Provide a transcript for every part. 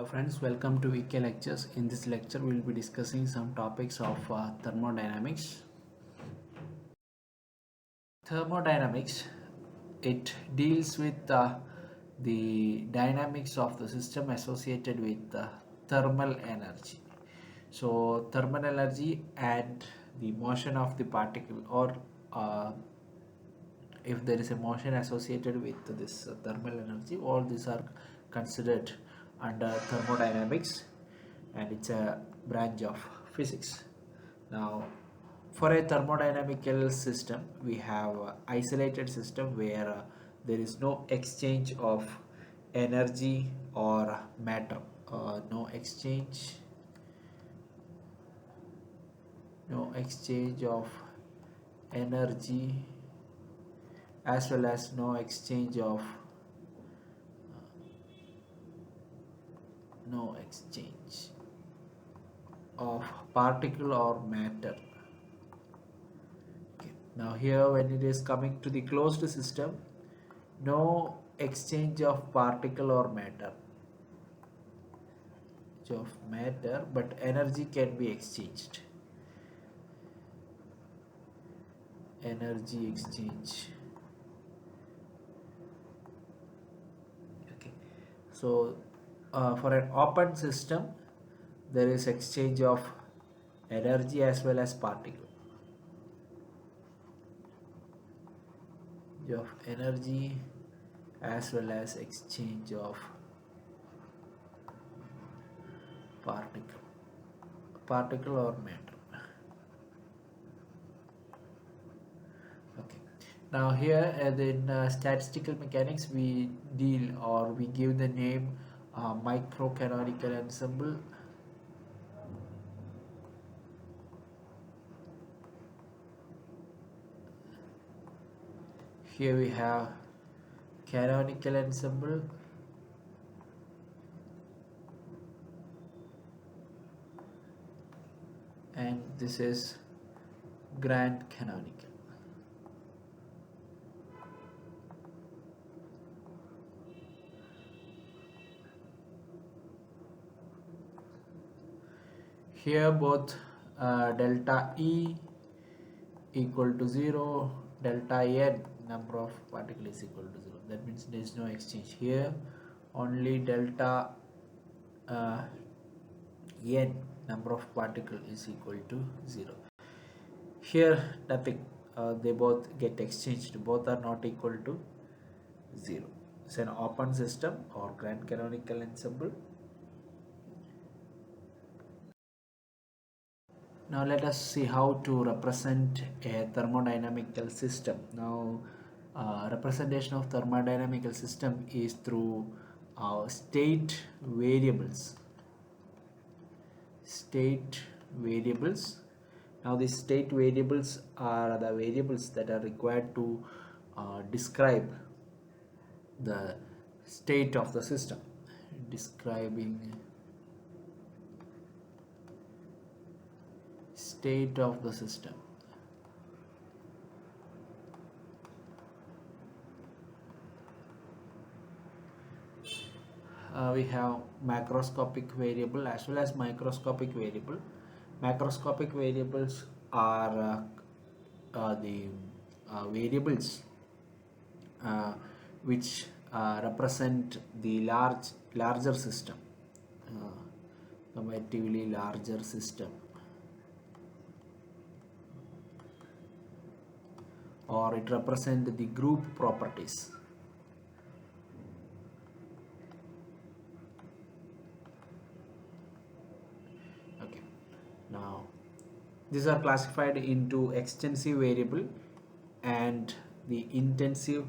friends, welcome to VK Lectures. In this lecture, we will be discussing some topics of thermodynamics. Thermodynamics, it deals with the dynamics of the system associated with thermal energy. So, thermal energy and the motion of the particle, or uh, if there is a motion associated with this thermal energy, all these are considered under thermodynamics, and it's a branch of physics. Now, for a thermodynamical system, we have a isolated system where there is no exchange of energy or matter. No exchange, no exchange of energy, as well as no exchange of particle or matter. Okay. Now here, when it is coming to the closed system, no exchange of particle or matter, but energy can be exchanged. Energy exchange. Okay. So for an open system, there is exchange of energy as well as particle. Of energy as well as exchange of particle or matter. Okay. Now here in statistical mechanics, we deal, or we give the name microcanonical ensemble. Here we have canonical ensemble, and this is grand canonical. Here both delta E equal to 0, delta N, number of particles, is equal to 0. That means there is no exchange here. Only delta N, number of particles, is equal to 0. Here nothing. They both get exchanged. Both are not equal to 0. It's an open system or grand canonical ensemble. Now let us see how to represent a thermodynamical system. Now representation of thermodynamical system is through state variables. State variables. Now these state variables are the variables that are required to describe the state of the system. Describing state of the system. We have macroscopic variable as well as microscopic variable. Macroscopic variables are the variables which represent the larger system, comparatively larger system, or it represents the group properties. Okay. Now these are classified into extensive variable and the intensive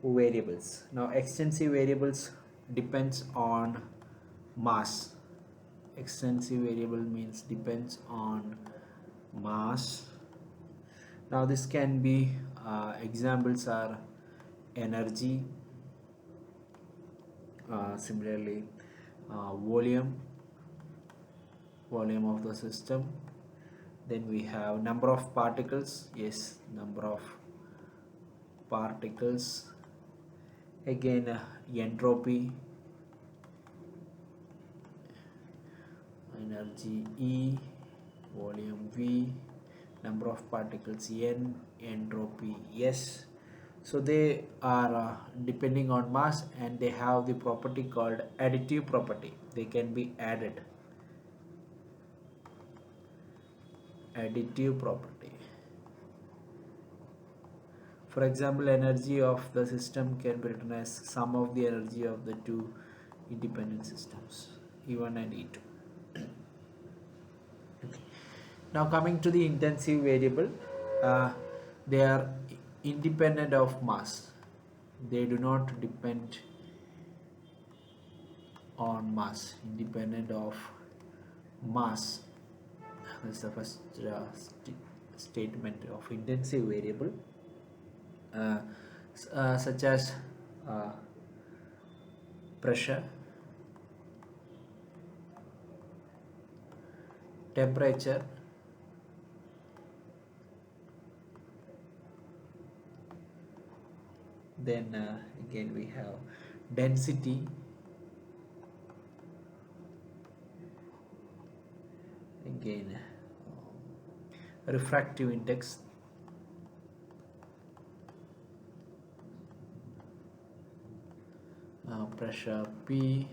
variables. Now extensive variables depends on mass. Extensive variable means depends on mass. Now this can be examples are energy, similarly volume of the system. Then we have number of particles. Yes, number of particles. Again entropy, energy E, volume V, number of particles N, entropy S. So they are depending on mass, and they have the property called additive property. They can be added. Additive property. For example, energy of the system can be written as sum of the energy of the two independent systems, E1 and E2. Now coming to the intensive variable, they are independent of mass. They do not depend on mass. Independent of mass. That's the first statement of intensive variable, such as pressure, temperature, then again we have density, again refractive index, pressure P,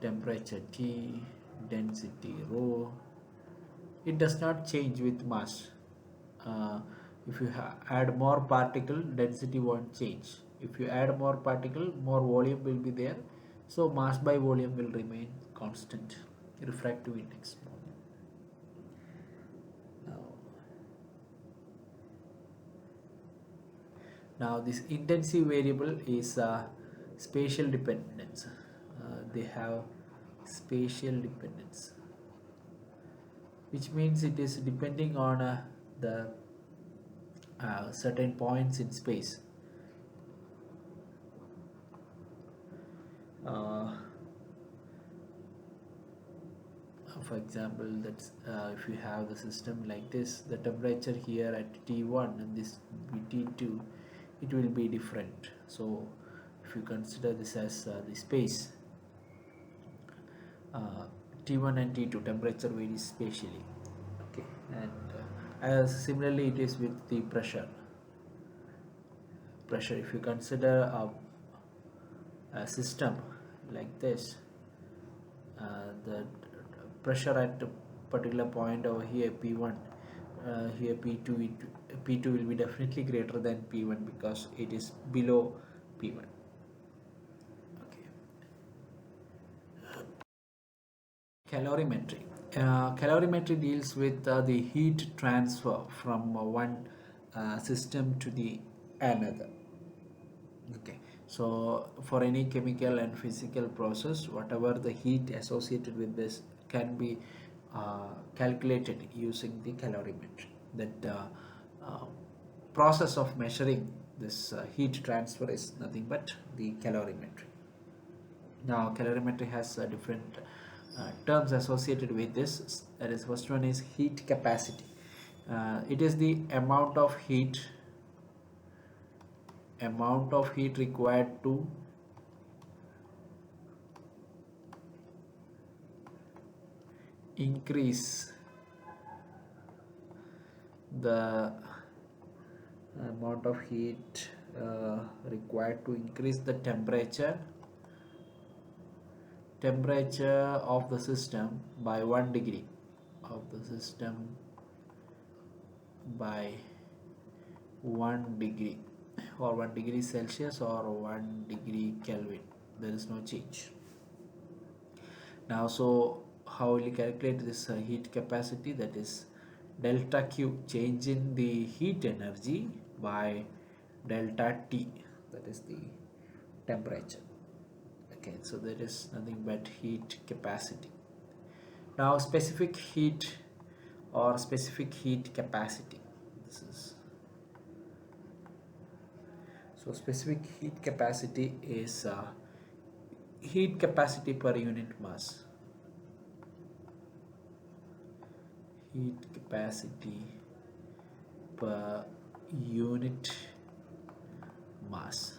temperature T, density rho. It does not change with mass. If you add more particle, density won't change. If you add more particle, more volume will be there, so mass by volume will remain constant. Refractive index. Now this intensive variable is spatial dependence. They have spatial dependence, which means it is depending on the certain points in space. For example, that's if you have the system like this, the temperature here at T1 and this T2, it will be different. So if you consider this as the space, T1 and T2 temperature varies spatially. Okay, and as similarly it is with the pressure. If you consider a system like this, the pressure at a particular point over here P1, here P2 will be definitely greater than P1 because it is below P1. Okay. Calorimetry. Calorimetry deals with the heat transfer from one system to the another. Okay, so for any chemical and physical process, whatever the heat associated with this can be calculated using the calorimetry. That process of measuring this heat transfer is nothing but the calorimetry. Now calorimetry has different terms associated with this. That is, first one is heat capacity. It is the amount of heat required to increase the amount of heat required to increase the temperature of the system by 1 degree by 1 degree or 1 degree Celsius or 1 degree Kelvin. There is no change. Now, so how will you calculate this heat capacity? That is delta Q, change in the heat energy, by delta T, that is the temperature. Okay, so that is nothing but heat capacity. Now specific heat or specific heat capacity. This is so specific heat capacity is heat capacity per unit mass. Heat capacity per unit mass.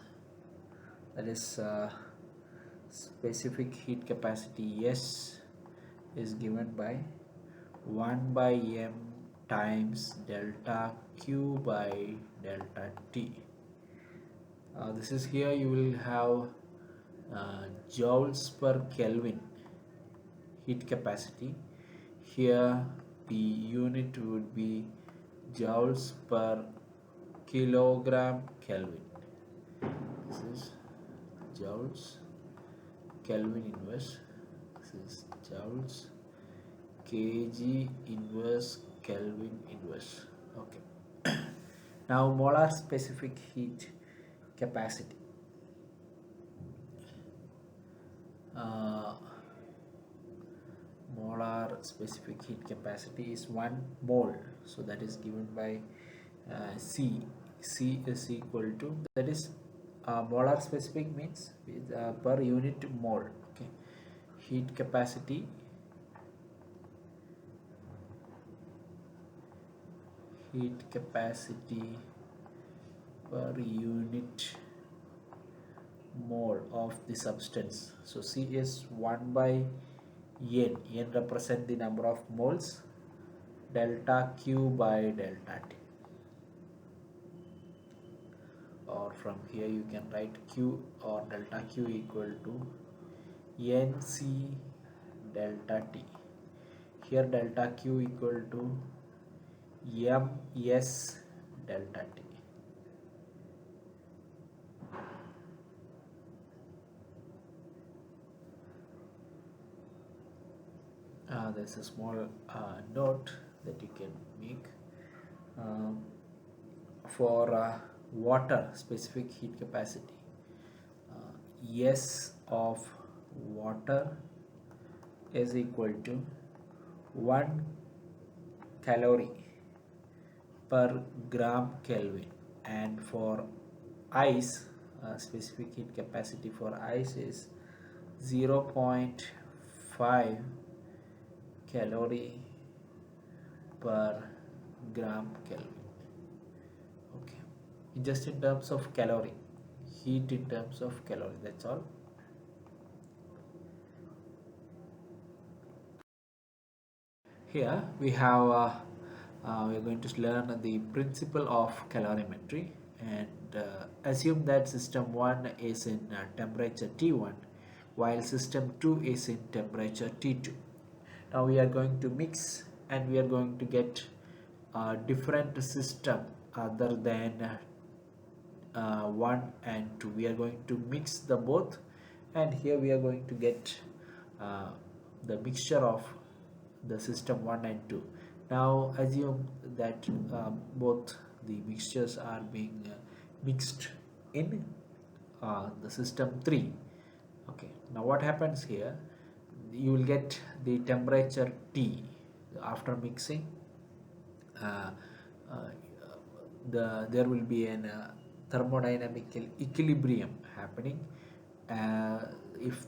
That is specific heat capacity S is given by 1 by m times delta Q by delta T. This is here you will have joules per Kelvin heat capacity. Here the unit would be joules per kilogram Kelvin. This is joules Kelvin inverse. This is joules kg inverse Kelvin inverse. Okay. Now molar specific heat capacity. Molar specific heat capacity is 1 mole, so that is given by C. C is equal to, that is molar specific means with, per unit mole. Okay, heat capacity per unit mole of the substance. So C is 1 by n. N represent the number of moles, delta Q by delta T. Or from here you can write Q or delta Q equal to NC delta T. Here delta Q equal to MS delta T. There's a small note that you can make for water specific heat capacity. S of water is equal to 1 calorie per gram Kelvin, and for ice specific heat capacity for ice is 0.5 calorie per gram Kelvin. Okay, just in terms of calorie, heat in terms of calorie, that's all. Here we have we are going to learn the principle of calorimetry, and assume that system 1 is in temperature T1 while system 2 is in temperature T2. Now we are going to mix and we are going to get a different system other than 1 and 2. We are going to mix the both, and here we are going to get the mixture of the system 1 and 2. Now assume that both the mixtures are being mixed in the system 3. Okay, now what happens here, you will get the temperature T after mixing. There will be an thermodynamical equilibrium happening. If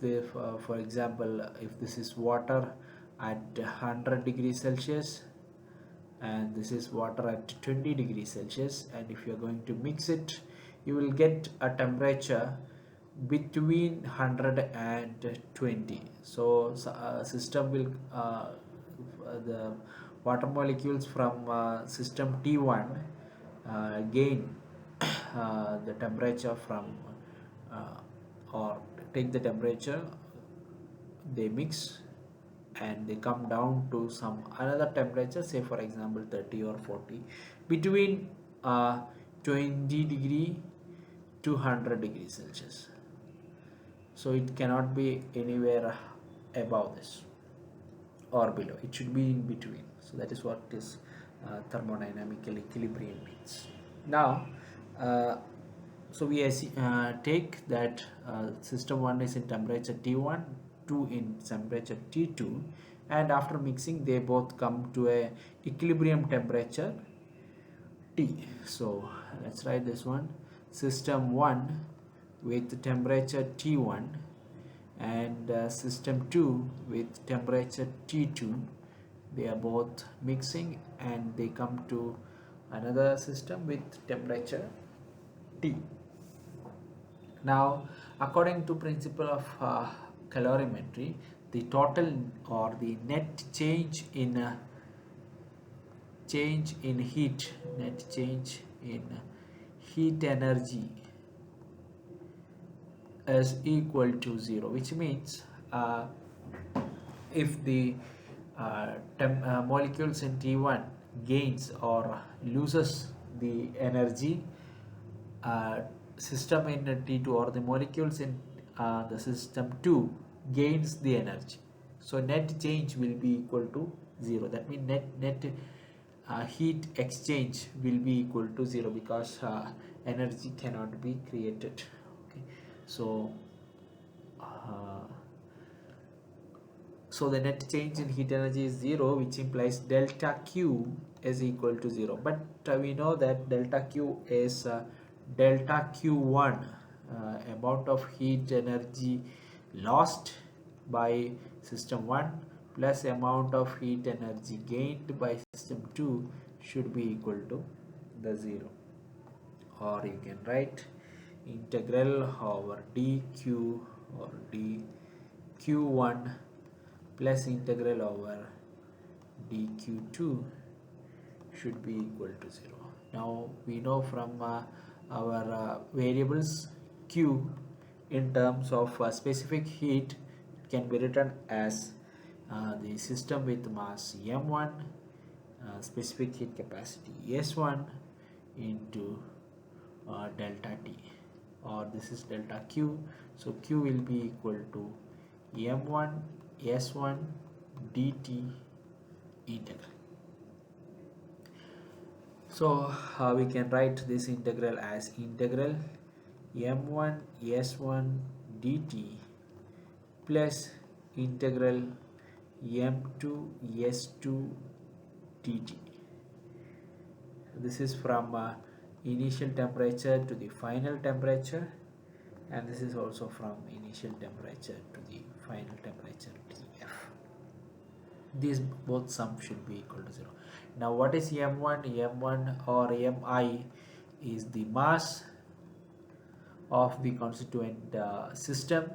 for example, if this is water at 100 degrees Celsius and this is water at 20 degrees Celsius, and if you are going to mix it, you will get a temperature between 100 and 20. So system will the water molecules from system T1 gain the temperature from or take the temperature, they mix and they come down to some another temperature, say for example 30 or 40, between 20 degree to 100 degrees Celsius. So it cannot be anywhere above this or below, it should be in between. So that is what this thermodynamical equilibrium means. Now so we take that system 1 is in temperature T1, 2 in temperature T2, and after mixing they both come to a equilibrium temperature T. So let's write this one, system 1 with temperature T1 and system 2 with temperature T2, they are both mixing and they come to another system with temperature T. Now according to principle of calorimetry, the total or the net change in heat, net change in heat energy is equal to 0, which means if the molecules in T1 gains or loses the energy, uh, system in T2 or the molecules in the system 2 gains the energy. So net change will be equal to 0. That means net heat exchange will be equal to 0 because energy cannot be created. Okay, so uh, so the net change in heat energy is 0, which implies delta Q is equal to 0. But we know that delta Q is delta Q1, amount of heat energy lost by system 1 plus amount of heat energy gained by system 2 should be equal to the 0. Or you can write integral over dq or dq1 plus integral over dq2 should be equal to 0. Now we know from our variables q in terms of specific heat can be written as the system with mass m1, specific heat capacity s1 into delta T, or this is delta Q. So Q will be equal to m1 s1 dt integral. So we can write this integral as integral m1 s1 dt plus integral m2 s2 dt. This is from initial temperature to the final temperature, and this is also from initial temperature to the final temperature Tf. These both sum should be equal to 0. Now what is m1? m1 or mi is the mass of the constituent system,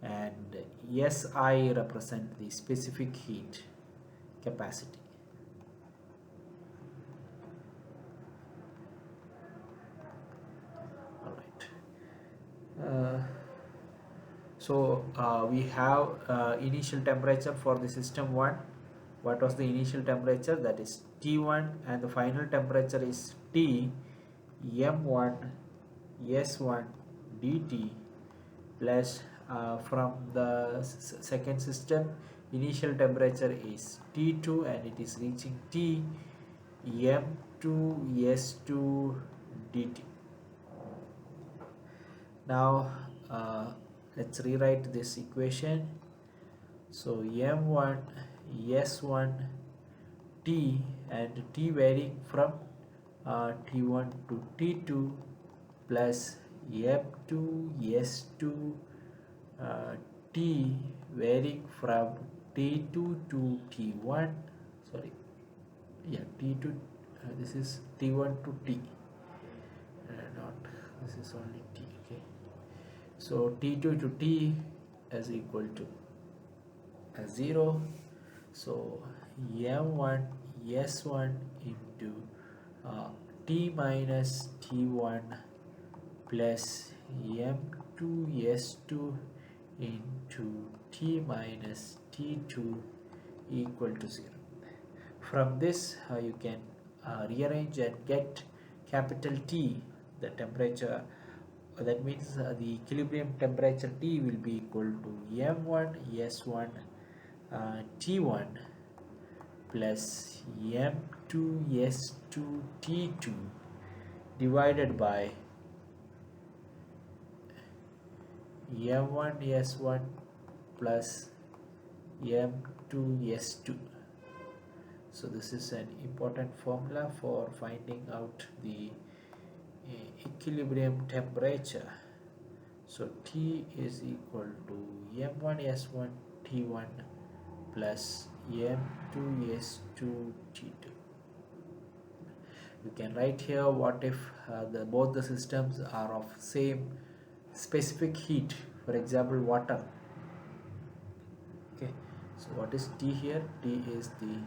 and si represent the specific heat capacity. So we have initial temperature for the system 1. What was the initial temperature? That is T1, and the final temperature is T m1 s1 dt plus from the second system initial temperature is T2 and it is reaching T m2 s2 dt. Now let's rewrite this equation. So m1 s1 t, and t varying from t1 to t2 plus m2 s2 t varying from t2 to t1, sorry, yeah, t2, this is t1 to t, not, this is only t. Okay, so t2 to t is equal to 0. So m1 s1 into t minus t1 plus m2 s2 into t minus t2 equal to 0. From this you can rearrange and get capital T, the temperature. That means the equilibrium temperature T will be equal to m1 s1 T1 plus m2 s2 T2 divided by m1 s1 plus m2 s2. So this is an important formula for finding out the equilibrium temperature. So T is equal to m1 s1 T1 plus m2 s2 T2. You can write here, what if both the systems are of same specific heat, for example water. Okay, So what is T here? T is the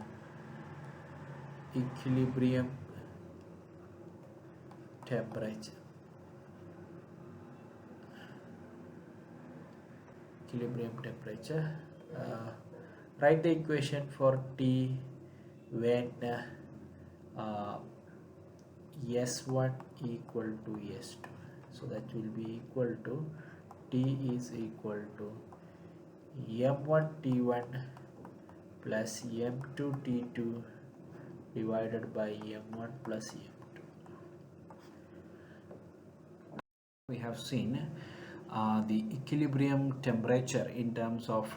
equilibrium temperature. Equilibrium temperature. Write the equation for T when uh, S1 equal to S2. So that will be equal to T is equal to M1 T1 plus M2 T2 divided by M1 plus M2. We have seen the equilibrium temperature in terms of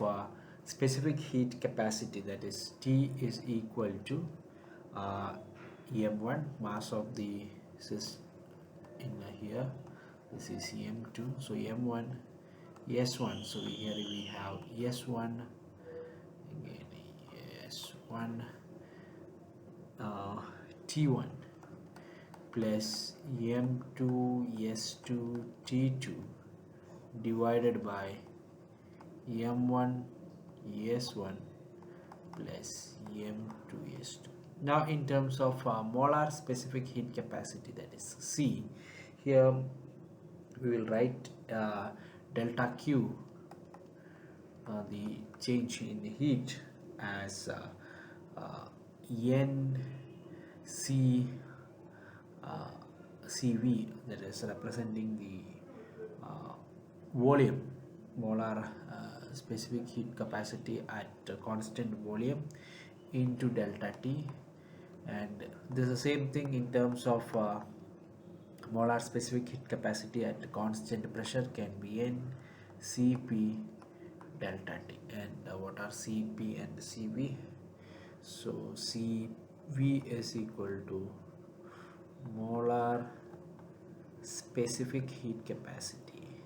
specific heat capacity, that is T is equal to M1 mass of the system in here, this is M2, so M1 S1, so here we have S1 again, S1 T1 plus M2 S2 T2 divided by M1 S1 plus M2 S2. Now in terms of molar specific heat capacity, that is C, here we will write delta Q, the change in the heat, as N C CV, that is representing the volume, molar specific heat capacity at constant volume into delta T, and this is the same thing in terms of molar specific heat capacity at constant pressure can be N Cp delta T. And what are Cp and Cv? So Cv is equal to molar specific heat capacity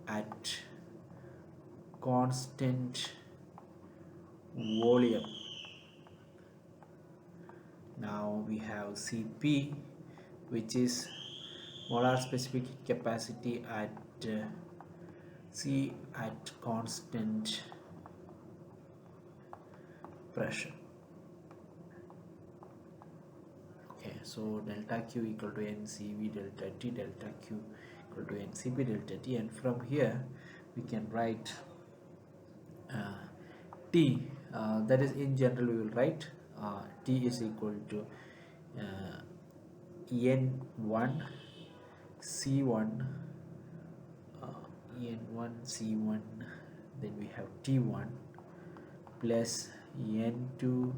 at constant volume. Now we have Cp, which is molar specific heat capacity at C at constant pressure. Okay, so delta Q equal to NCV delta T, delta Q equal to NCP delta T, and from here we can write T, that is in general we will write T is equal to N1 C1 N1 C1, then we have T1 plus N2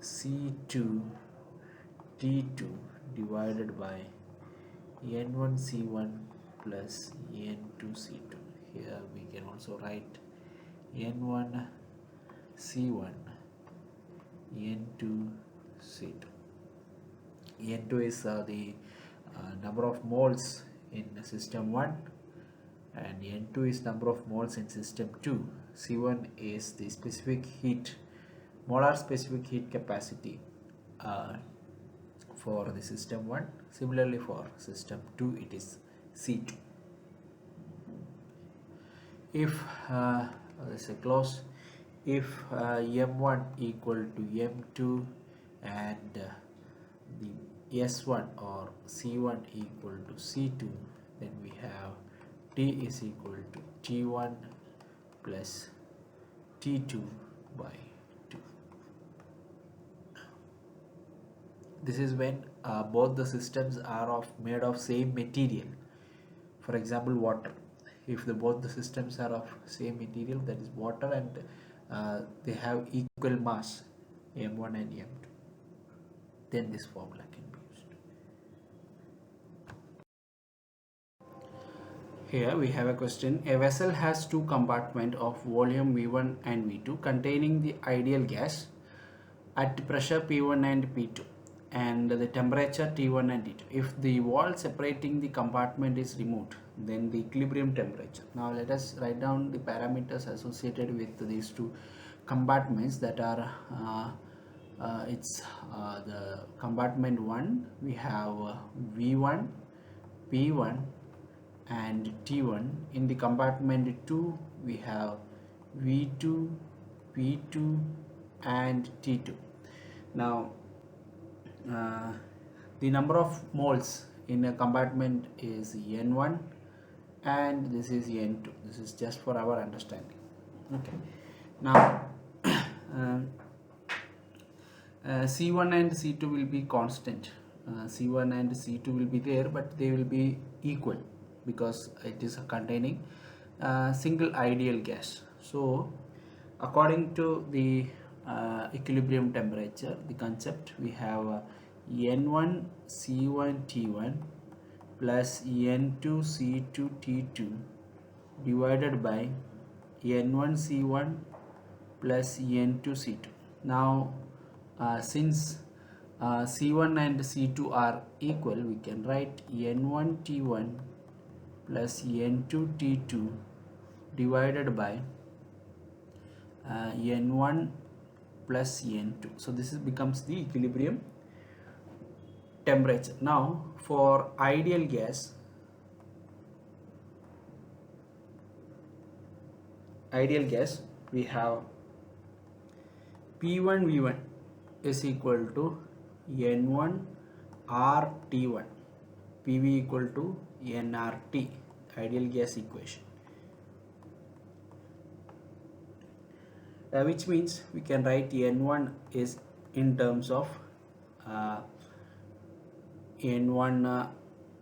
C2 T2 divided by N1 C1 plus N2 C2. Here we can also write N1 C1 N2 C2. N2 is the number of moles in system 1, and N2 is number of moles in system 2. C1 is the specific heat, molar specific heat capacity for the system 1. Similarly for system 2 it is C2. If let's say close, if M1 equal to M2 and the S1 or C1 equal to C2, then we have T is equal to T1 plus T2 by 2. This is when both the systems are made of same material. For example, water. If both the systems are of same material, that is water, and they have equal mass, M1 and M2, then this formula can be used. Here we have a question. A vessel has two compartments of volume V1 and V2 containing the ideal gas at pressure P1 and P2 and the temperature T1 and T2. If the wall separating the compartment is removed, then the equilibrium temperature. Now let us write down the parameters associated with these two compartments, that are the compartment 1 we have V1 P1 and T1. In the compartment 2 we have V2, P2 and T2. Now the number of moles in a compartment is N1 and this is N2. This is just for our understanding. Okay. Now C1 and C2 will be constant. C1 and C2 will be there, but they will be equal because it is containing single ideal gas. So according to the equilibrium temperature, the concept, we have N1 C1 T1 plus N2 C2 T2 divided by N1 C1 plus N2 C2. Now since C1 and C2 are equal, we can write N1 T1 plus N2 T2 divided by N1 plus N2. So this becomes the equilibrium temperature. Now for ideal gas, we have P1 V1 is equal to N1 RT1, PV equal to nRT, ideal gas equation, which means we can write N1 is in terms of N1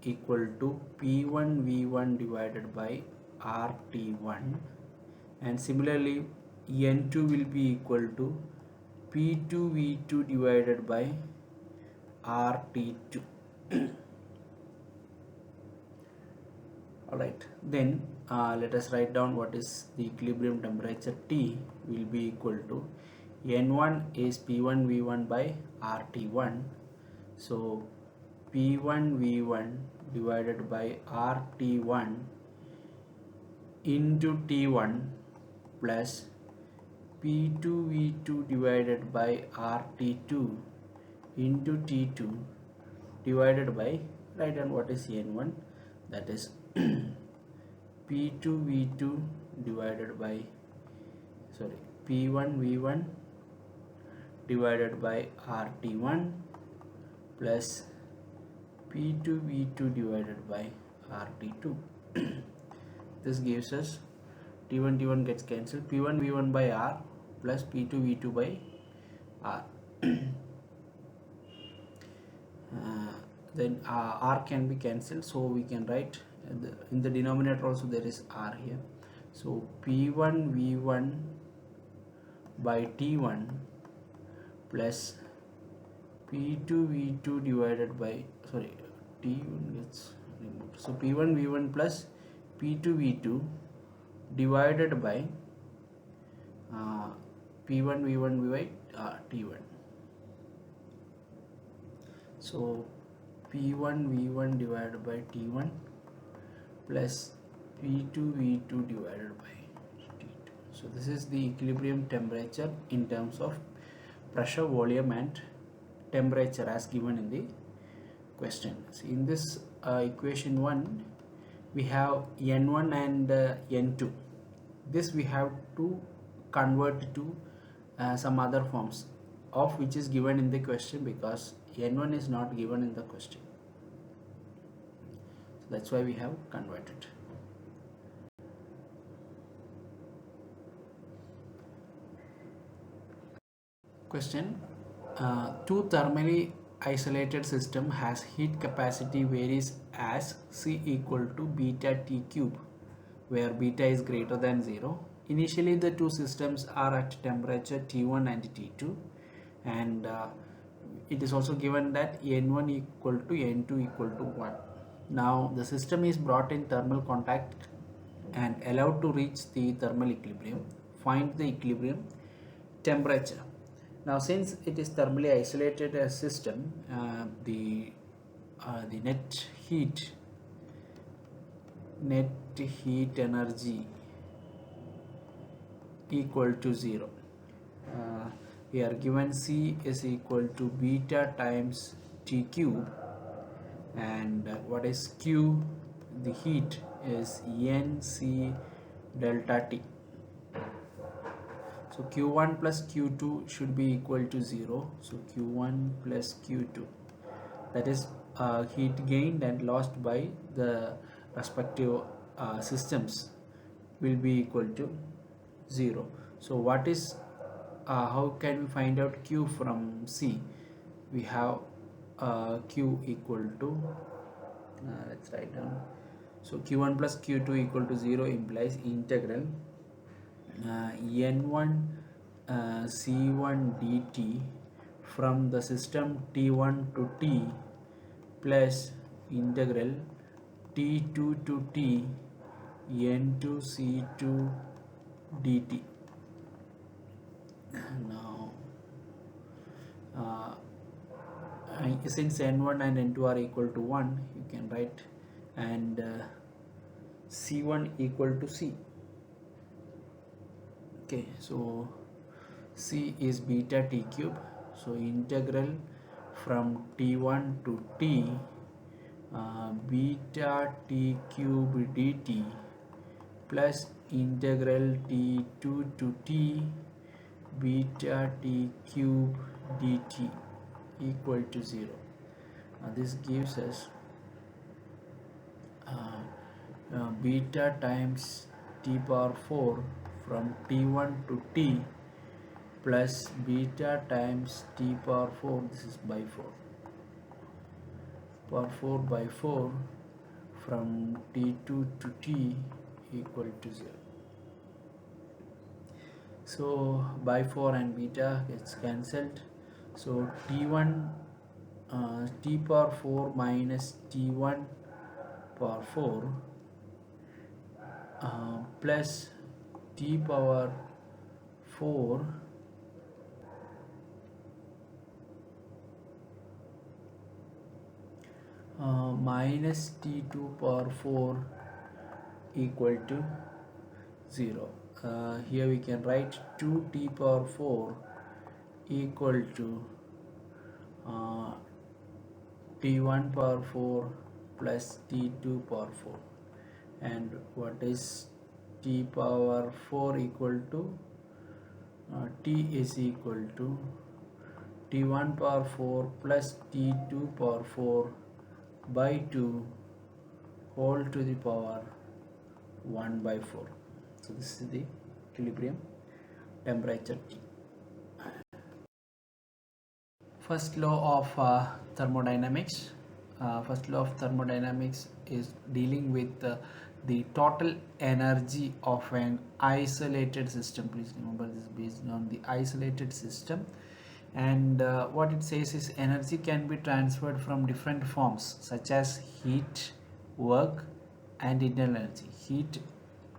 equal to P1 V1 divided by RT1, and similarly N2 will be equal to P2 V2 divided by RT2. Alright, then let us write down what is the equilibrium temperature. T will be equal to N1 is P1 V1 by RT1, so P1 V1 divided by RT1 into T1 plus P2 V2 divided by RT2 into T2 divided by, write down what is N1, that is P2 V2 divided by, P1 V1 divided by RT1 plus P2 V2 divided by RT2. This gives us T1 T1 gets cancelled, P1 V1 by R plus P2 V2 by R. Then R can be cancelled, so we can write in the denominator also there is R here, so P1 V1 by T1 plus P2 V2 divided by, T1 gets removed, so P1 V1 plus P2 V2 divided by P1 V1 by T1. So P1 V1 divided by T1 plus P2 V2 divided by T2. So this is the equilibrium temperature in terms of pressure, volume and temperature as given in the question. So in this equation 1 we have N1 and N2. This we have to convert to some other forms of which is given in the question, because N1 is not given in the question. So that's why we have converted. Question: two thermally isolated system has heat capacity varies as C equal to beta T cube, where beta is greater than 0. Initially the two systems are at temperature T1 and T2, and it is also given that N1 equal to N2 equal to 1. Now the system is brought in thermal contact and allowed to reach the thermal equilibrium. Find the equilibrium temperature. Now since it is thermally isolated as system, the net heat energy equal to 0. We are given C is equal to beta times T cube, and what is Q, the heat is NC delta T. So Q1 plus Q2 should be equal to 0. So Q1 plus Q2, that is heat gained and lost by the respective systems, will be equal to 0. So what is how can we find out Q from C? We have Q equal to let's write down. So Q1 plus Q2 equal to 0 implies integral N1 C1 dt from the system T1 to T plus integral T2 to T N2 C2 dt. Now since N1 and N2 are equal to 1, you can write, and C1 equal to C. Okay, so C is beta T cube. So integral from T1 to T beta T cube dt plus integral T2 to T beta T cube dt equal to 0. This gives us beta times T power 4 from T1 to T plus beta times T power 4, this is by 4, power 4 by 4 from T2 to T equal to 0. So by 4 and beta gets cancelled. So T1 T power 4 minus T1 power 4 plus T power 4 minus T2 power 4 equal to 0. Here we can write 2T power 4 equal to T1 power 4 plus T2 power 4. And what is T power 4 equal to? T is equal to T1 power 4 plus T2 power 4 by 2 whole to the power 1 by 4. So this is the equilibrium temperature T. First law of thermodynamics. First law of thermodynamics is dealing with the total energy of an isolated system. Please remember this is based on the isolated system, and what it says is energy can be transferred from different forms such as heat, work, and internal energy. Heat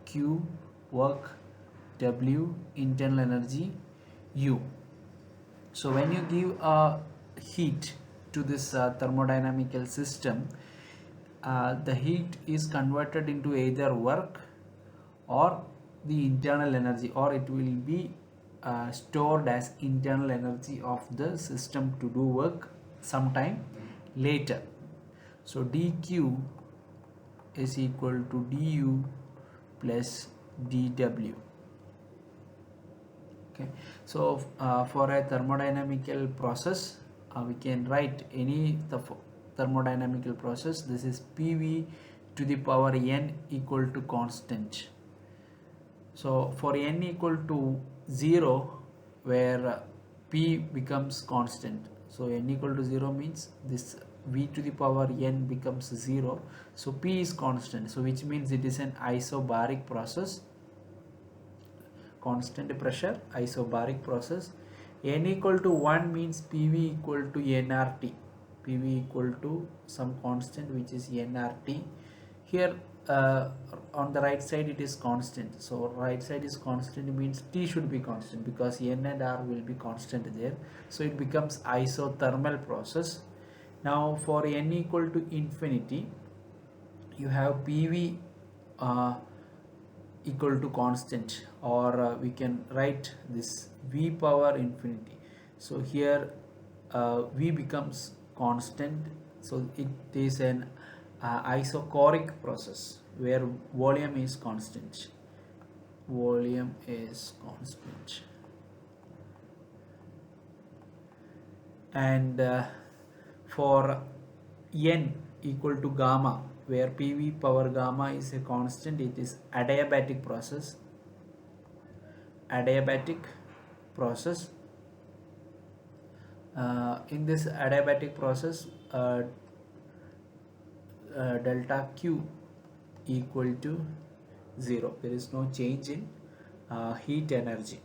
Q, work W, internal energy U. So when you give a heat to this thermodynamical system, the heat is converted into either work or the internal energy, or it will be stored as internal energy of the system to do work sometime later. So dq is equal to du plus dw. Okay, so for a thermodynamical process, we can write any thermodynamical process. This is PV to the power n equal to constant. So for n equal to 0, where P becomes constant. So n equal to 0 means this V to the power n becomes 0. So P is constant. So which means it is an isobaric process. Constant pressure, isobaric process. N equal to 1 means PV equal to nRT. PV equal to some constant which is nRT. Here on the right side it is constant. So right side is constant means T should be constant because N and R will be constant there. So it becomes isothermal process. Now for N equal to infinity, you have PV equal to constant, or we can write this V power infinity. So here V becomes constant, so it is an isochoric process. where volume is constant. Volume is constant. And for n equal to gamma, where PV power gamma is a constant, it is adiabatic process. Adiabatic process. In this adiabatic process, delta Q equal to 0. There is no change in heat energy.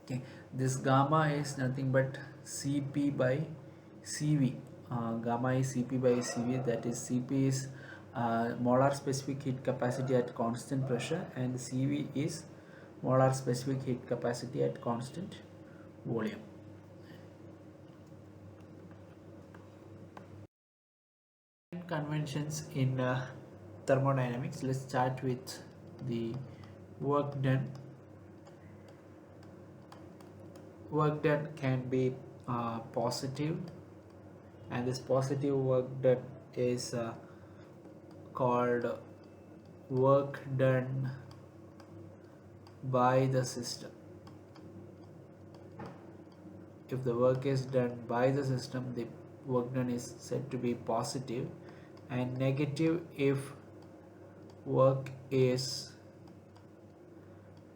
Okay, this gamma is nothing but Cp by Cv. Gamma is Cp by Cv, that is Cp is molar specific heat capacity at constant pressure, and Cv is molar specific heat capacity at constant volume. Conventions in thermodynamics. Let's start with the work done. Work done can be positive, and this positive work done is called work done by the system. If the work is done by the system, the work done is said to be positive, and negative if work is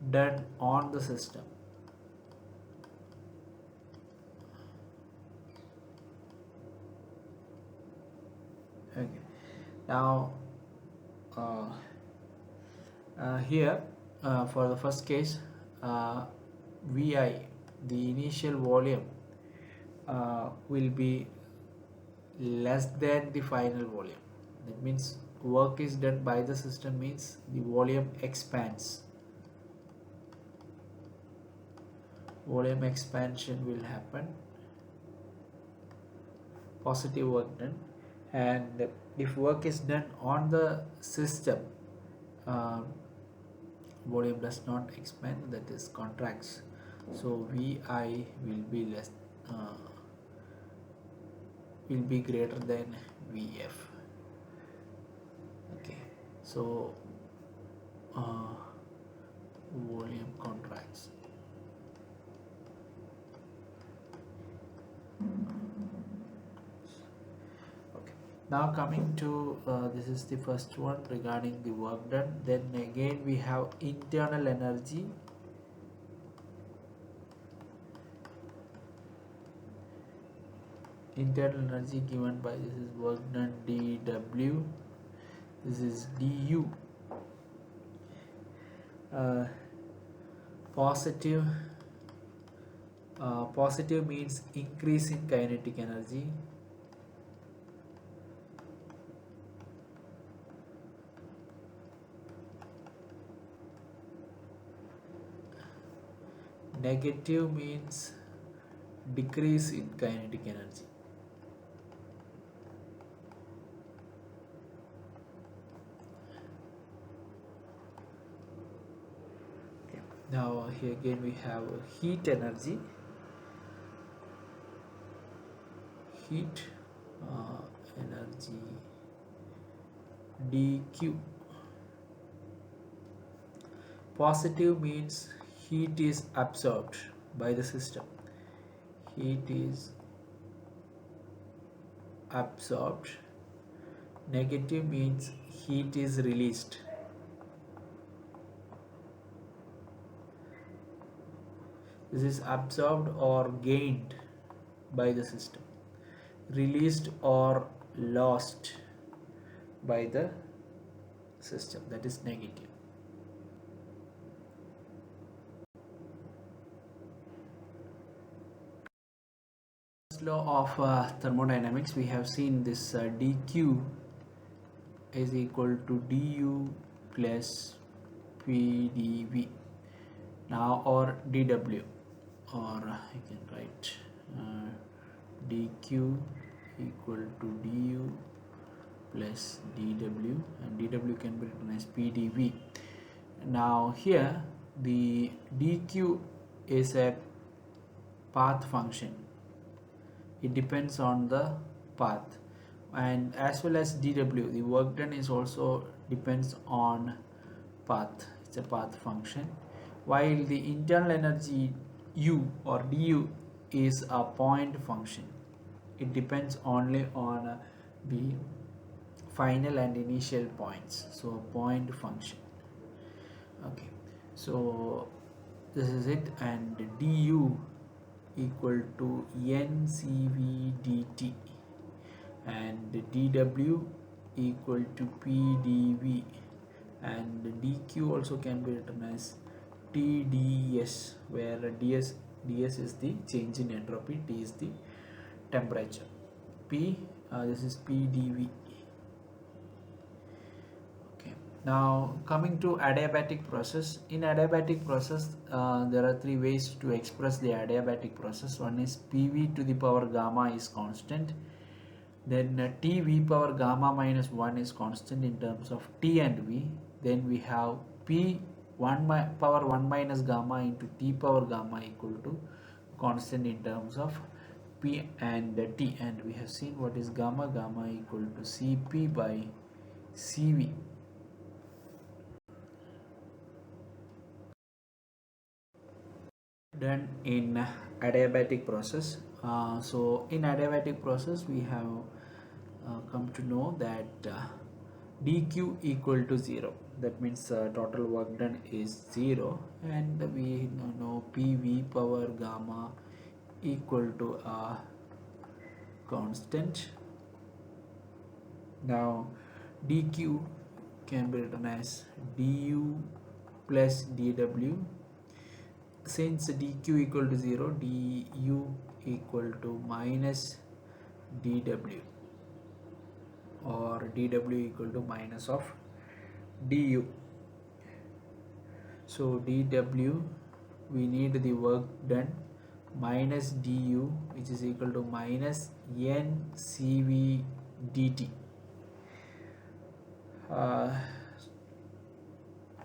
done on the system. Okay, now here for the first case, Vi, the initial volume, will be less than the final volume. That means work is done by the system means the volume expands. Volume expansion will happen, positive work done. And if work is done on the system, volume does not expand, that is contracts. So Vi will be less, will be greater than Vf. Okay, so volume contracts. Okay, now coming to this is the first one regarding the work done. Then again we have internal energy. Internal energy given by, this is work done dW, this is du. Positive means increase in kinetic energy. Negative means decrease in kinetic energy. Okay. Now here again we have heat energy. Heat energy dQ. Positive means heat is absorbed by the system. Heat is absorbed. Negative means heat is released. This is absorbed or gained by the system, released or lost by the system, that is negative. Law of thermodynamics, we have seen this dQ is equal to du plus pdv. Now, or dw, or I can write dq equal to du plus dw, and dw can be written as pdv. Now here the dq is a path function, it depends on the path, and as well as dw, the work done is also depends on path. It's a path function, while the internal energy U or du is a point function. It depends only on the final and initial points, so point function. Okay, so this is it, and du equal to ncv dt, and dw equal to pdv, and dq also can be written as tds, where ds is the change in entropy, t is the temperature, this is pdv. Okay, now coming to adiabatic process. In adiabatic process, there are three ways to express the adiabatic process. One is pv to the power gamma is constant, then t v power gamma minus 1 is constant in terms of t and v, then we have p power 1 minus gamma into t power gamma equal to constant in terms of p and t, and we have seen what is gamma. Gamma equal to cp by cv. Done in adiabatic process. So in adiabatic process we have come to know that dq equal to 0, that means total work done is 0, and we know pv power gamma equal to a constant. Now dq can be written as du plus dw. Since dq equal to 0, du equal to minus dw, or dw equal to minus of du. So dw, we need the work done, minus du, which is equal to minus ncv dt.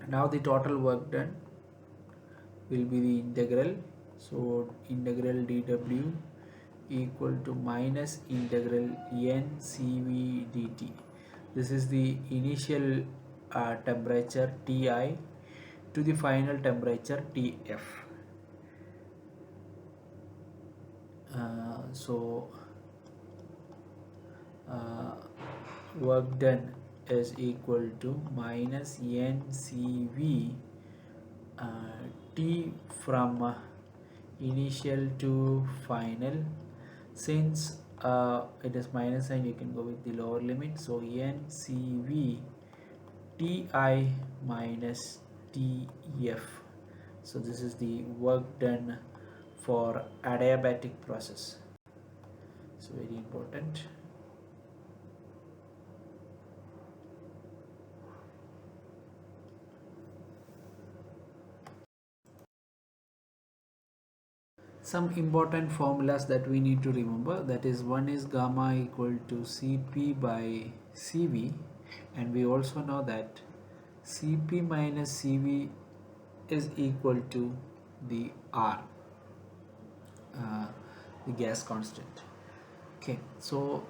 Now the total work done will be the integral. So integral dw equal to minus integral ncv dt. This is the initial temperature Ti to the final temperature Tf. So work done is equal to minus ncv t from initial to final. Since it is minus sign, you can go with the lower limit, so ncv ti minus tf. So this is the work done for adiabatic process. It's very important. Some important formulas that we need to remember, that is, one is gamma equal to cp by cv, and we also know that cp minus cv is equal to the r, the gas constant. Okay, so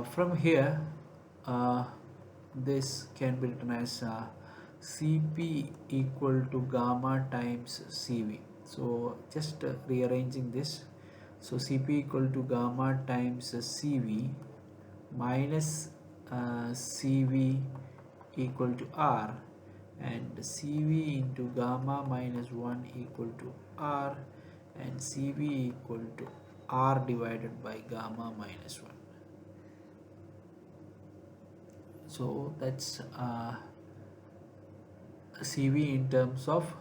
from here this can be written as cp equal to gamma times cv. So just rearranging this, so cp equal to gamma times cv minus cv equal to r, and cv into gamma minus 1 equal to r, and cv equal to r divided by gamma minus 1. So that's cv in terms of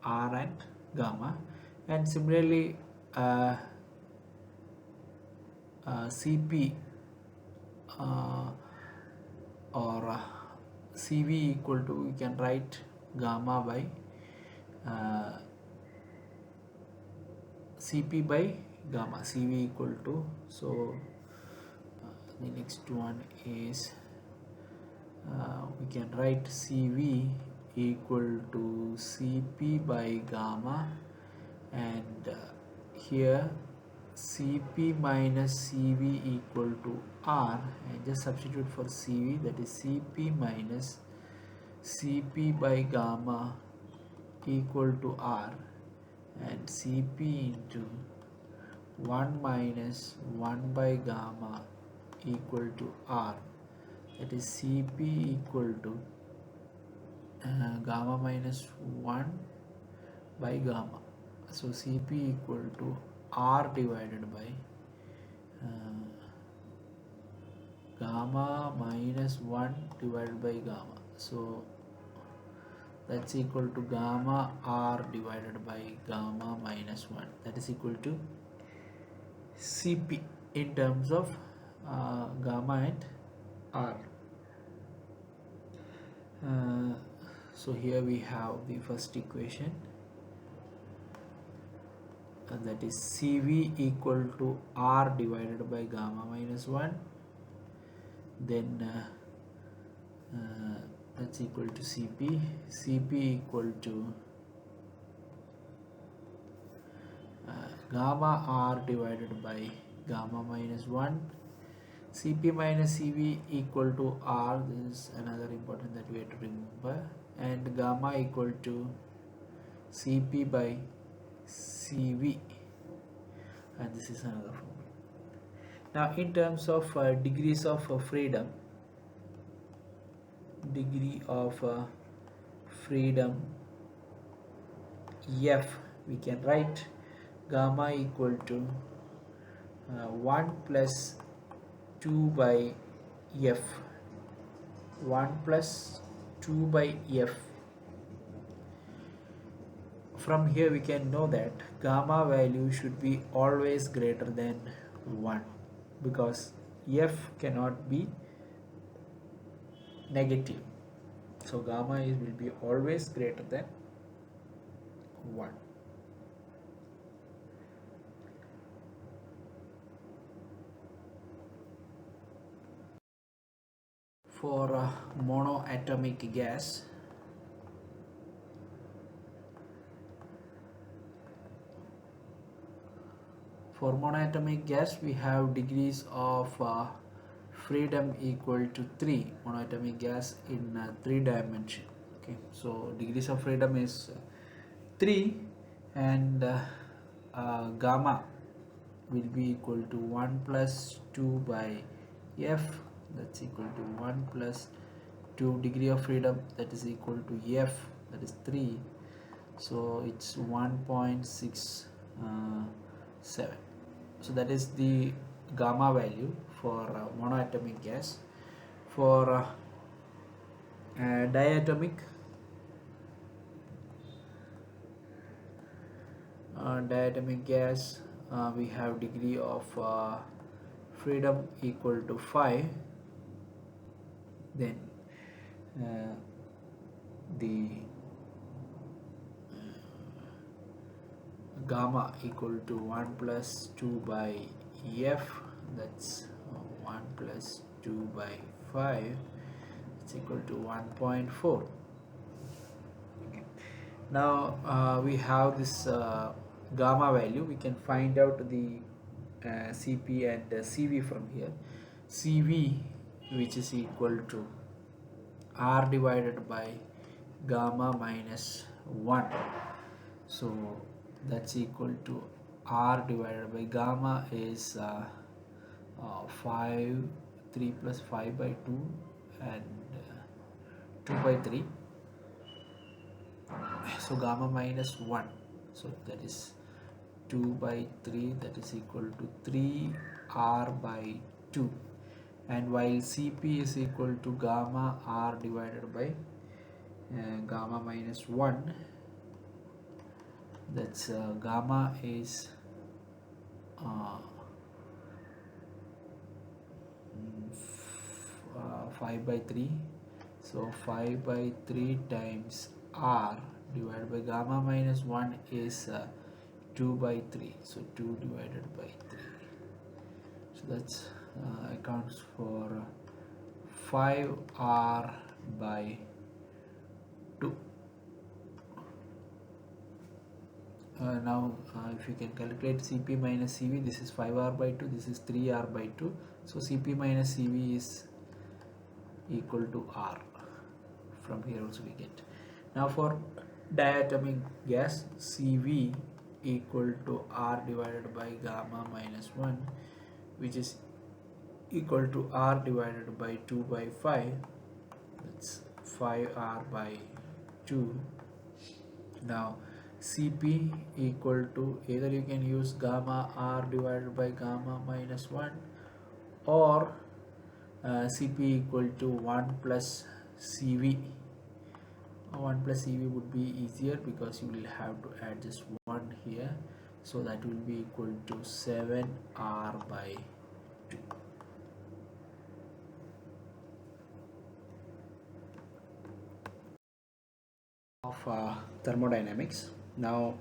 r and gamma, and similarly cp or cv equal to, we can write gamma by cp by gamma, cv equal to, so the next one is we can write cv equal to cp by gamma, and here Cp minus Cv equal to R, and just substitute for Cv, that is Cp minus Cp by gamma equal to R, and Cp into 1 minus 1 by gamma equal to R, that is Cp equal to gamma minus 1 by gamma. So Cp equal to R divided by gamma minus 1 divided by gamma. So that's equal to gamma R divided by gamma minus 1, that is equal to Cp in terms of gamma and R. So here we have the first equation, and that is Cv equal to R divided by gamma minus 1, then that's equal to Cp. Cp equal to gamma R divided by gamma minus 1. Cp minus Cv equal to R, this is another important that we have to remember, and gamma equal to Cp by Cv, and this is another formula. Now in terms of degrees of freedom, degree of freedom F, we can write gamma equal to 1 plus 2 by F, 1 plus 2 by F. From here we can know that gamma value should be always greater than 1, because F cannot be negative. So gamma will be always greater than 1. For monoatomic gas, we have degrees of freedom equal to 3, monoatomic gas in 3 dimension. Okay, so degrees of freedom is 3, and gamma will be equal to 1 plus 2 by F, that's equal to 1 plus 2 degree of freedom, that is equal to F, that is 3, so it's 1.67. So that is the gamma value for monoatomic gas. For diatomic gas, we have degree of freedom equal to 5, then the gamma equal to 1 plus 2 by F, that's 1 plus 2 by 5, it's equal to 1.4. Okay. Now we have this gamma value, we can find out the Cp and Cv from here. Cv, which is equal to R divided by gamma minus 1, so that's equal to R divided by gamma is 3 plus 5 by 2 and 2 by 3, so gamma minus 1, so that is 2 by 3, that is equal to 3 R by 2, and while Cp is equal to gamma R divided by gamma minus 1, that's gamma is 5 by 3, so 5 by 3 times R divided by gamma minus 1 is 2 by 3, so 2 divided by 3, so that's accounts for 5R by 2. Now if you can calculate Cp minus Cv, this is 5R by 2, this is 3R by 2, so Cp minus Cv is equal to R. From here also we get. Now for diatomic gas, Cv equal to R divided by gamma minus 1, which is equal to R divided by 2 by 5, that's 5R by 2. Now Cp equal to, either you can use gamma R divided by gamma minus 1, or Cp equal to 1 plus Cv. 1 plus Cv would be easier because you will have to add just 1 here, so that will be equal to 7R by 2. Of thermodynamics. Now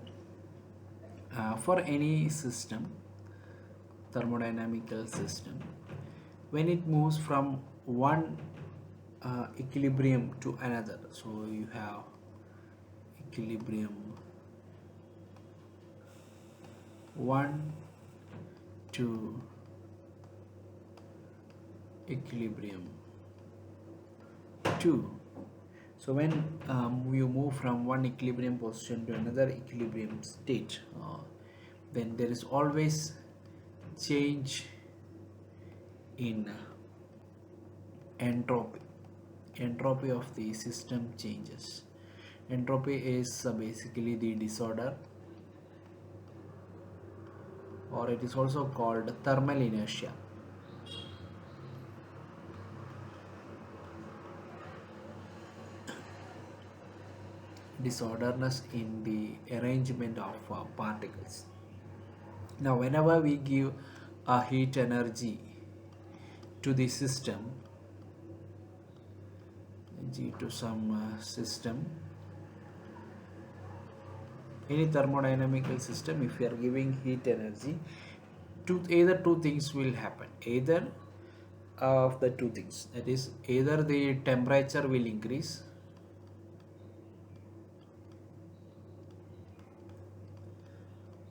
for any system, thermodynamical system, when it moves from one equilibrium to another, so you have equilibrium 1 to equilibrium 2. So when you move from one equilibrium position to another equilibrium state, then there is always change in entropy. Entropy of the system changes. Entropy is basically the disorder, or it is also called thermal inertia. Disorderness in the arrangement of particles. Now whenever we give a heat energy to the system, to some system, any thermodynamical system, if you are giving heat energy, either two things will happen. Either of the two things, that is, either the temperature will increase,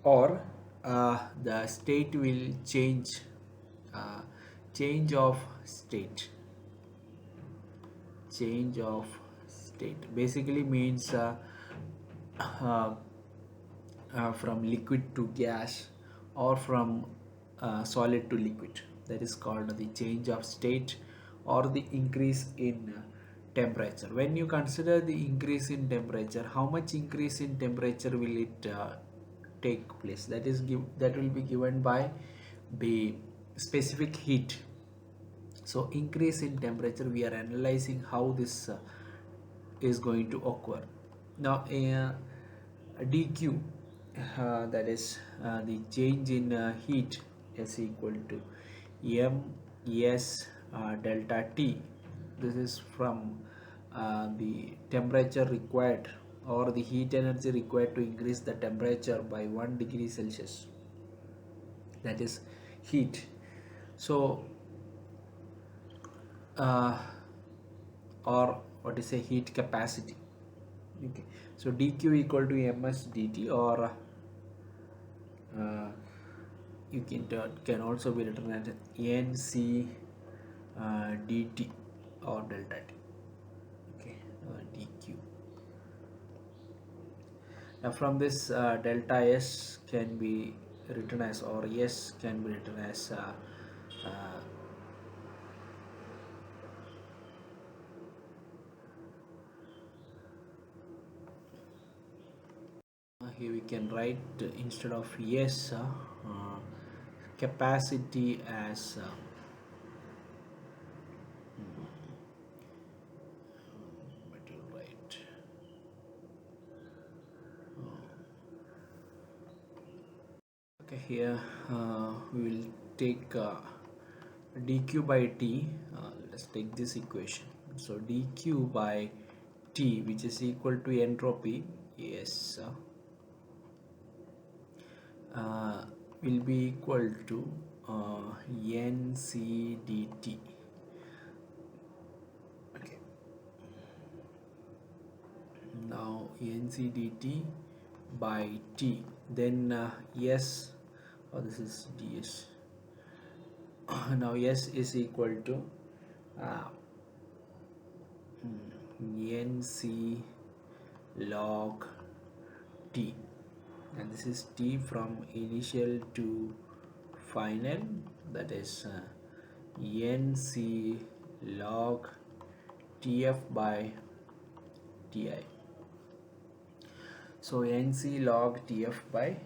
or the state will change. Change of state basically means from liquid to gas, or from solid to liquid. That is called the change of state, or the increase in temperature. When you consider the increase in temperature, how much increase in temperature will it take place? That will be given by the specific heat. So increase in temperature, we are analyzing how this is going to occur. Now dq, that is the change in heat, is equal to ms delta T. This is from the temperature required, or the heat energy required to increase the temperature by 1 degree Celsius, that is heat. So or what is a heat capacity. Okay, so dq equal to ms dt, or you can also be written as nc dt or delta t. Okay, dq. Now from this delta s can be written as, or s can be written as here we can write instead of yes capacity as what you write, okay, here we will take dq by t. Let's take this equation. So dq by t, which is equal to entropy, yes, will be equal to nc dt. Now nc dt by T, then S, or this is ds. Now S is equal to uh, NC log T, and this is T from initial to final, that is NC log TF by Ti. So NC log TF by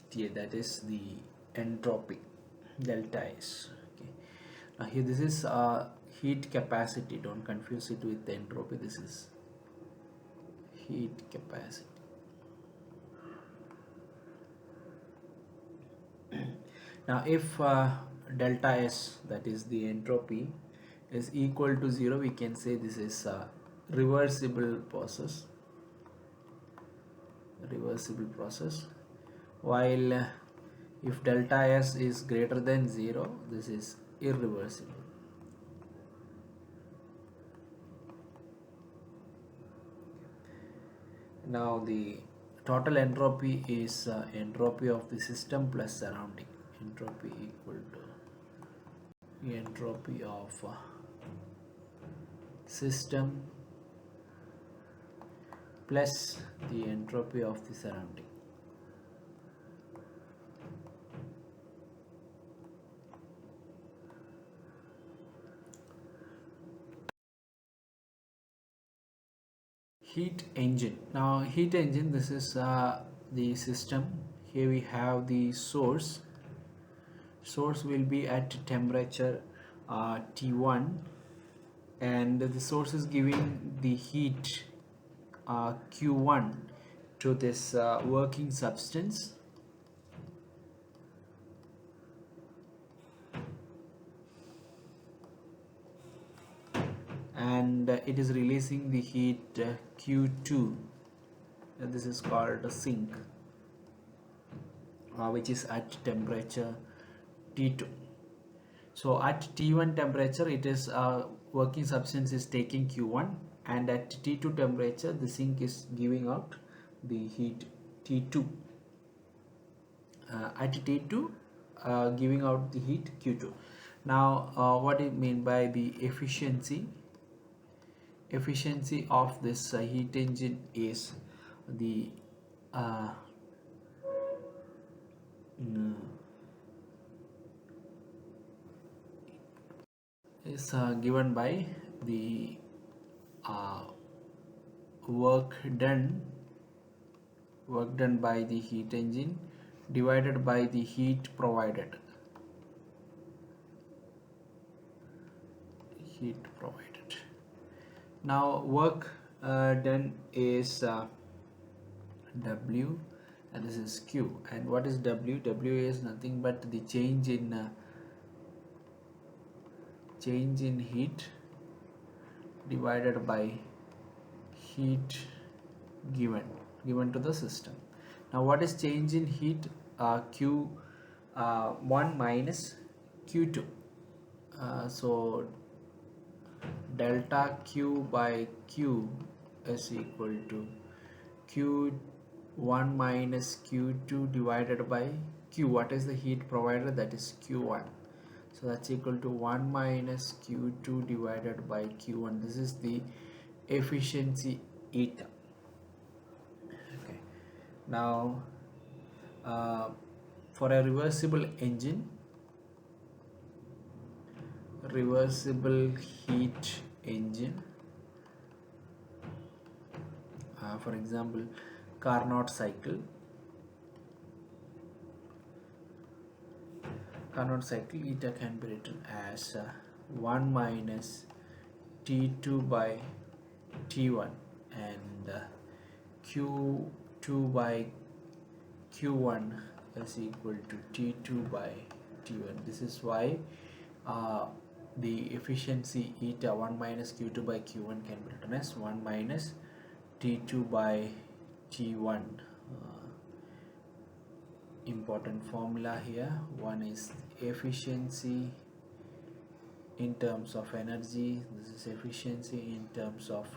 Ti, that is the entropy delta S. Okay. Now here this is heat capacity. Don't confuse it with the entropy. This is heat capacity. Now if delta S, that is the entropy, is equal to 0, we can say this is a reversible process. While if delta S is greater than 0, this is irreversible. Now the total entropy is entropy of the system plus surrounding. Entropy equal to entropy of system plus the entropy of the surrounding. Heat engine. Now heat engine, this is the system. Here we have the source will be at temperature T1, and the source is giving the heat Q1 to this working substance, and it is releasing the heat Q2, and this is called a sink, which is at temperature T2. So at T1 temperature, it is working substance is taking Q1, and at T2 temperature the sink is giving out the heat T2. At T2 giving out the heat Q2. Now what it mean by the efficiency of this heat engine is the is given by the work done by the heat engine divided by the heat provided. Now work done is W, and this is Q. And what is W? W is nothing but the change in heat divided by heat given to the system. Now what is change in heat? Q1 minus Q2. So delta Q by Q is equal to Q1 minus Q2 divided by Q. What is the heat provided? That is Q1. So that's equal to 1 minus Q2 divided by Q1. This is the efficiency eta. Okay. Now for a reversible engine, reversible heat engine, for example Carnot cycle, eta can be written as 1 minus T2 by T1 and Q2 by Q1 is equal to T2 by T1. This is why the efficiency eta 1 minus Q2 by Q1 can be written as 1 minus T2 by T1. Important formula here. One is efficiency in terms of energy. This is efficiency in terms of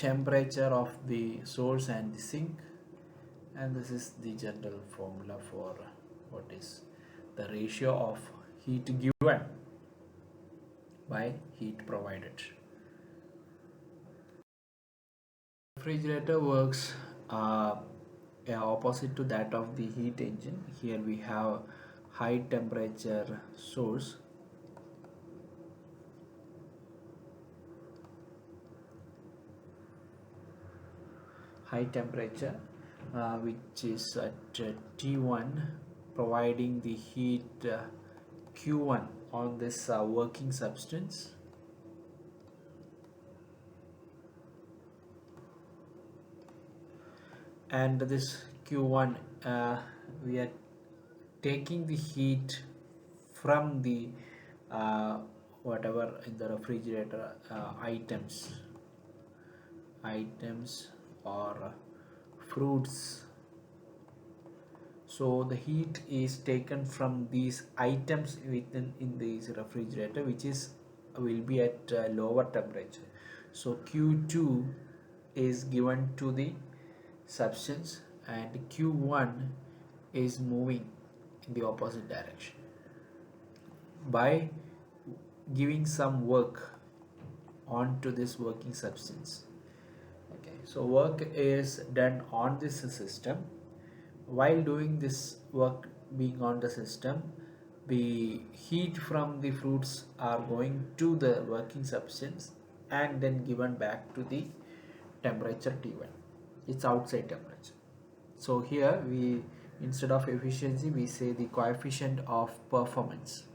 temperature of the source and the sink, and this is the general formula for what is the ratio of heat given by heat provided. Refrigerator works opposite to that of the heat engine. Here we have high temperature source, high temperature which is at T1, providing the heat Q1 on this working substance. And this Q1, we are taking the heat from the whatever in the refrigerator items or fruits. So the heat is taken from these items within in this refrigerator, which is will be at lower temperature. So Q2 is given to the substance and Q1 is moving in the opposite direction by giving some work onto this working substance. Okay, so work is done on this system. While doing this work being on the system, the heat from the fruits are going to the working substance and then given back to the temperature T1. It's outside temperature. So here we, instead of efficiency, we say the coefficient of performance.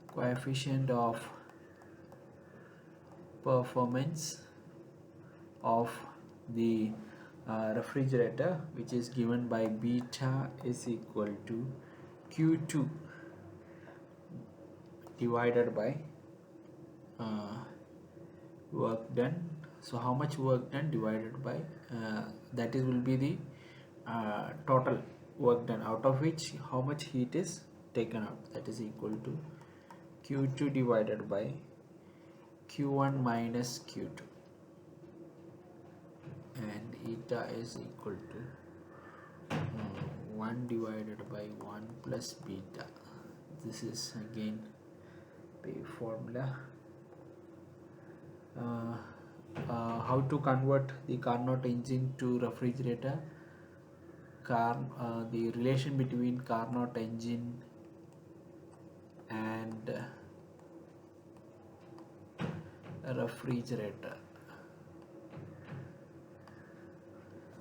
Coefficient of performance of the refrigerator, which is given by beta is equal to Q2 divided by work done. So how much work done divided by that is will be the total work done, out of which how much heat is taken out, that is equal to Q2 divided by Q1 minus Q2, and eta is equal to 1 divided by 1 plus beta. This is again the formula. How to convert the Carnot engine to refrigerator? The relation between Carnot engine and a refrigerator.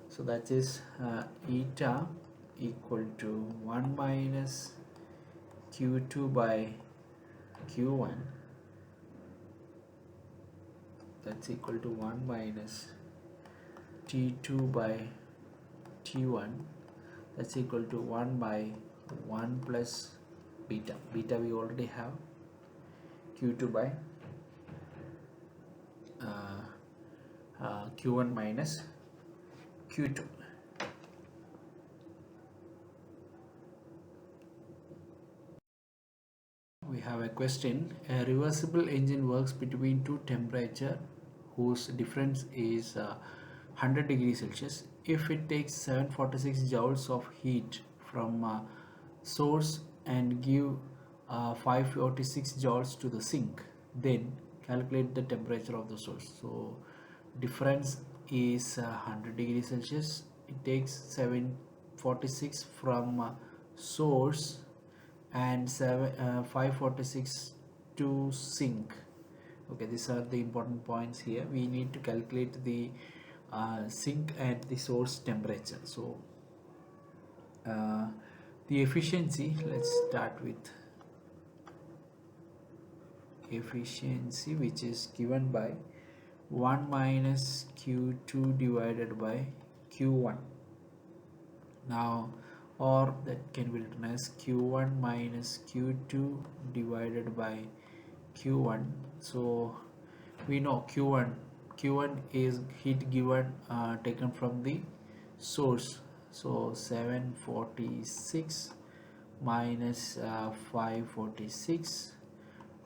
So that is eta equal to 1 minus Q2 by Q1, that's equal to 1 minus T2 by T1, that's equal to 1 by 1 plus beta. Beta we already have, Q2 by Q1 minus Q2. We have a question. A reversible engine works between two temperature whose difference is 100 degrees Celsius. If it takes 746 joules of heat from source and give 546 joules to the sink, then calculate the temperature of the source. So difference is 100 degrees Celsius. It takes 746 from source and 546 to sink. Okay, these are the important points here. We need to calculate the sink and the source temperature. So the efficiency, let's start with efficiency, which is given by 1 minus Q2 divided by Q1. Now, or that can be written as Q1 minus Q2 divided by Q1. So we know Q1 is heat given taken from the source. So 746 minus 546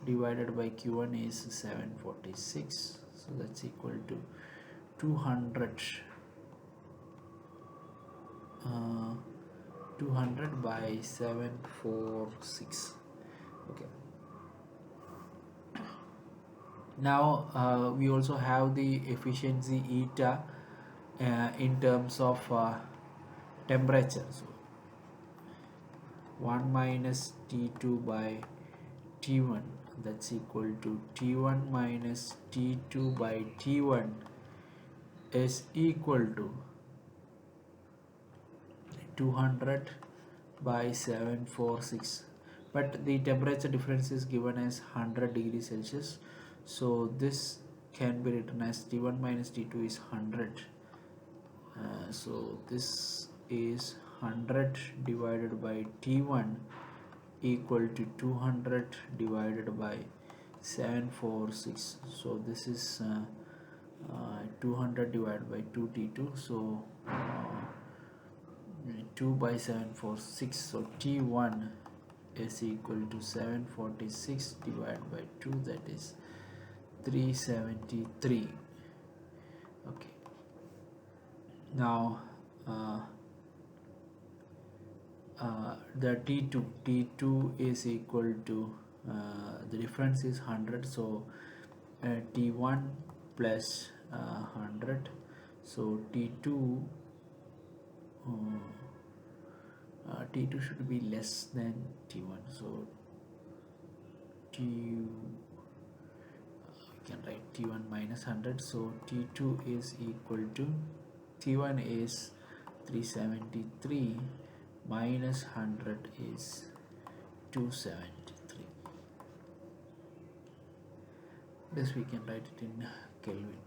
divided by Q1 is 746, so that's equal to 200 uh, 200 by 746. Okay, now we also have the efficiency eta in terms of temperature. So 1 minus T2 by T1, that's equal to T1 minus T2 by T1 is equal to 200 by 746, but the temperature difference is given as 100 degrees Celsius, so this can be written as T1 minus T2 is 100. So this is 100 divided by T1 equal to 200 divided by 746, so this is 200 divided by 2T2, so 2 by 746, so T1 is equal to 746 divided by 2, that is 373. Okay, now the T2 is equal to the difference is 100, so T1 plus 100, so T2 T2 should be less than T1, so we can write T1 minus 100, so T2 is equal to T1 is 373 minus 100 is 273. This we can write it in Kelvin.